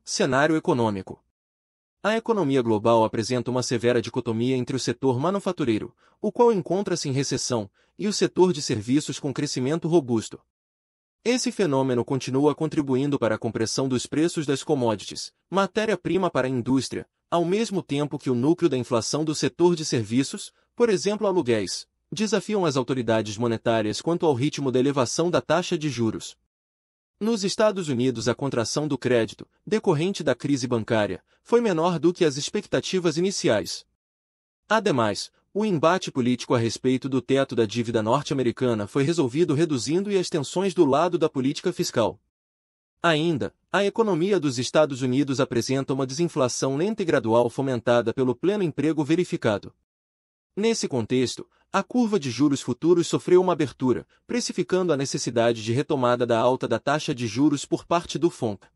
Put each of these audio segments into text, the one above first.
Cenário econômico. A economia global apresenta uma severa dicotomia entre o setor manufatureiro, o qual encontra-se em recessão, e o setor de serviços com crescimento robusto. Esse fenômeno continua contribuindo para a compressão dos preços das commodities, matéria-prima para a indústria, ao mesmo tempo que o núcleo da inflação do setor de serviços, por exemplo aluguéis, desafiam as autoridades monetárias quanto ao ritmo da elevação da taxa de juros. Nos Estados Unidos, a contração do crédito, decorrente da crise bancária, foi menor do que as expectativas iniciais. Ademais, o embate político a respeito do teto da dívida norte-americana foi resolvido reduzindo as tensões do lado da política fiscal. Ainda, a economia dos Estados Unidos apresenta uma desinflação lenta e gradual fomentada pelo pleno emprego verificado. Nesse contexto, a curva de juros futuros sofreu uma abertura, precificando a necessidade de retomada da alta da taxa de juros por parte do FONC.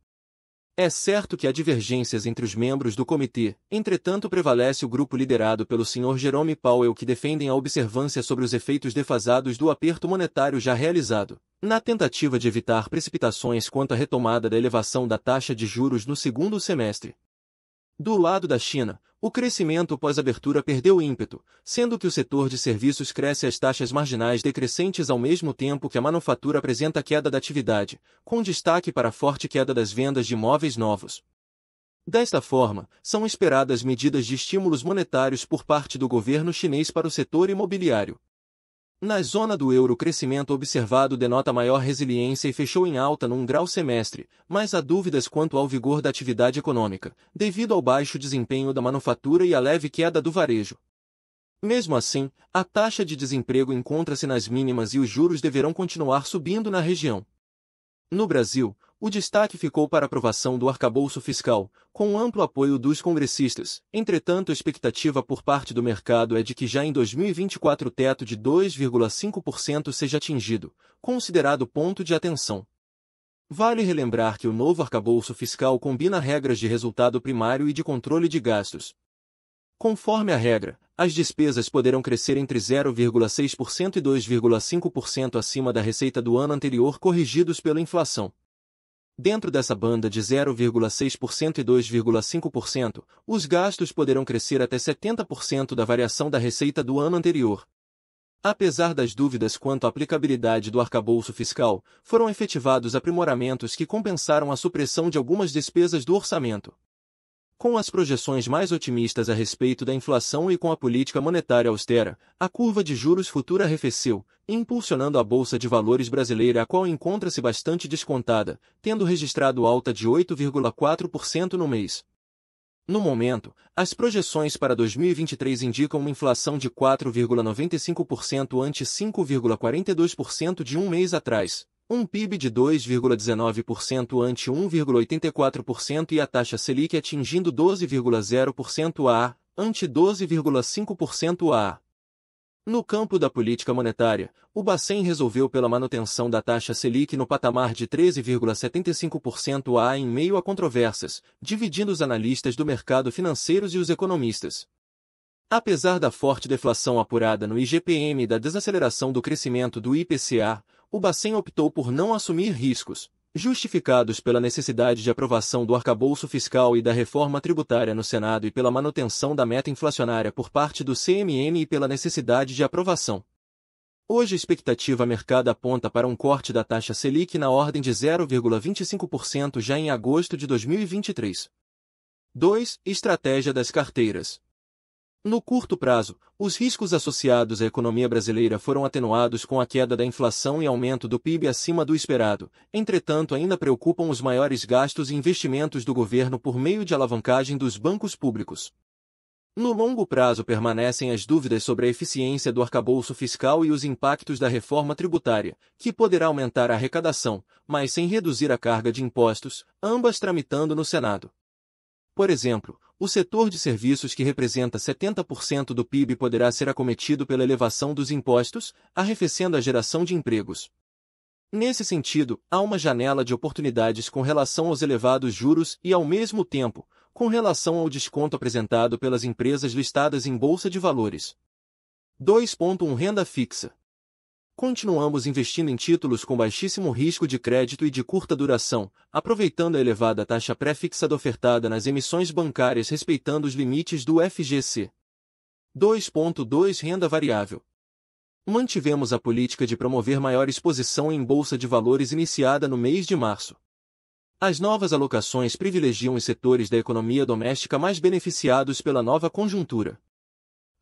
É certo que há divergências entre os membros do comitê, entretanto prevalece o grupo liderado pelo Sr. Jerome Powell que defendem a observância sobre os efeitos defasados do aperto monetário já realizado, na tentativa de evitar precipitações quanto à retomada da elevação da taxa de juros no segundo semestre. Do lado da China, o crescimento pós-abertura perdeu ímpeto, sendo que o setor de serviços cresce às taxas marginais decrescentes ao mesmo tempo que a manufatura apresenta queda da atividade, com destaque para a forte queda das vendas de imóveis novos. Desta forma, são esperadas medidas de estímulos monetários por parte do governo chinês para o setor imobiliário. Na zona do euro, o crescimento observado denota maior resiliência e fechou em alta num grau semestre, mas há dúvidas quanto ao vigor da atividade econômica, devido ao baixo desempenho da manufatura e à leve queda do varejo. Mesmo assim, a taxa de desemprego encontra-se nas mínimas e os juros deverão continuar subindo na região. No Brasil, o destaque ficou para a aprovação do arcabouço fiscal, com amplo apoio dos congressistas. Entretanto, a expectativa por parte do mercado é de que já em 2024 o teto de 2,5% seja atingido, considerado ponto de atenção. Vale relembrar que o novo arcabouço fiscal combina regras de resultado primário e de controle de gastos. Conforme a regra, as despesas poderão crescer entre 0,6% e 2,5% acima da receita do ano anterior corrigidos pela inflação. Dentro dessa banda de 0,6% e 2,5%, os gastos poderão crescer até 70% da variação da receita do ano anterior. Apesar das dúvidas quanto à aplicabilidade do arcabouço fiscal, foram efetivados aprimoramentos que compensaram a supressão de algumas despesas do orçamento. Com as projeções mais otimistas a respeito da inflação e com a política monetária austera, a curva de juros futura arrefeceu, impulsionando a Bolsa de Valores brasileira, a qual encontra-se bastante descontada, tendo registrado alta de 8,4% no mês. No momento, as projeções para 2023 indicam uma inflação de 4,95% ante 5,42% de um mês atrás. Um PIB de 2,19% ante 1,84% e a taxa Selic atingindo 12,0% ante 12,5% No campo da política monetária, o Bacen resolveu pela manutenção da taxa Selic no patamar de 13,75% em meio a controvérsias, dividindo os analistas do mercado financeiro e os economistas. Apesar da forte deflação apurada no IGPM e da desaceleração do crescimento do IPCA, o Bacen optou por não assumir riscos, justificados pela necessidade de aprovação do arcabouço fiscal e da reforma tributária no Senado e pela manutenção da meta inflacionária por parte do CMN e pela necessidade de aprovação. Hoje a expectativa mercado aponta para um corte da taxa Selic na ordem de 0,25% já em agosto de 2023. 2. Estratégia das carteiras. No curto prazo, os riscos associados à economia brasileira foram atenuados com a queda da inflação e aumento do PIB acima do esperado, entretanto ainda preocupam os maiores gastos e investimentos do governo por meio de alavancagem dos bancos públicos. No longo prazo permanecem as dúvidas sobre a eficiência do arcabouço fiscal e os impactos da reforma tributária, que poderá aumentar a arrecadação, mas sem reduzir a carga de impostos, ambas tramitando no Senado. Por exemplo, o setor de serviços, que representa 70% do PIB, poderá ser acometido pela elevação dos impostos, arrefecendo a geração de empregos. Nesse sentido, há uma janela de oportunidades com relação aos elevados juros e, ao mesmo tempo, com relação ao desconto apresentado pelas empresas listadas em Bolsa de Valores. 2.1 Renda fixa. Continuamos investindo em títulos com baixíssimo risco de crédito e de curta duração, aproveitando a elevada taxa pré-fixada ofertada nas emissões bancárias respeitando os limites do FGC. 2.2 Renda variável. Mantivemos a política de promover maior exposição em bolsa de valores iniciada no mês de março. As novas alocações privilegiam os setores da economia doméstica mais beneficiados pela nova conjuntura.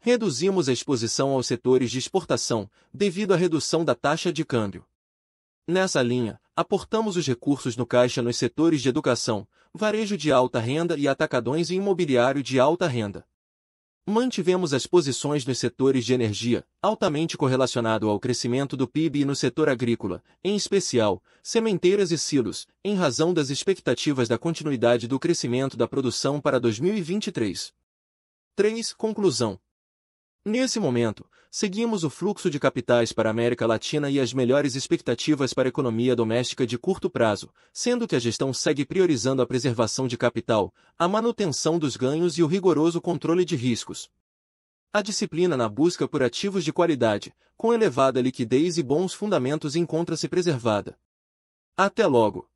Reduzimos a exposição aos setores de exportação, devido à redução da taxa de câmbio. Nessa linha, aportamos os recursos no caixa nos setores de educação, varejo de alta renda e atacadões e imobiliário de alta renda. Mantivemos as posições nos setores de energia, altamente correlacionado ao crescimento do PIB e no setor agrícola, em especial, sementeiras e silos, em razão das expectativas da continuidade do crescimento da produção para 2023. 3. Conclusão. Nesse momento, seguimos o fluxo de capitais para a América Latina e as melhores expectativas para a economia doméstica de curto prazo, sendo que a gestão segue priorizando a preservação de capital, a manutenção dos ganhos e o rigoroso controle de riscos. A disciplina na busca por ativos de qualidade, com elevada liquidez e bons fundamentos encontra-se preservada. Até logo!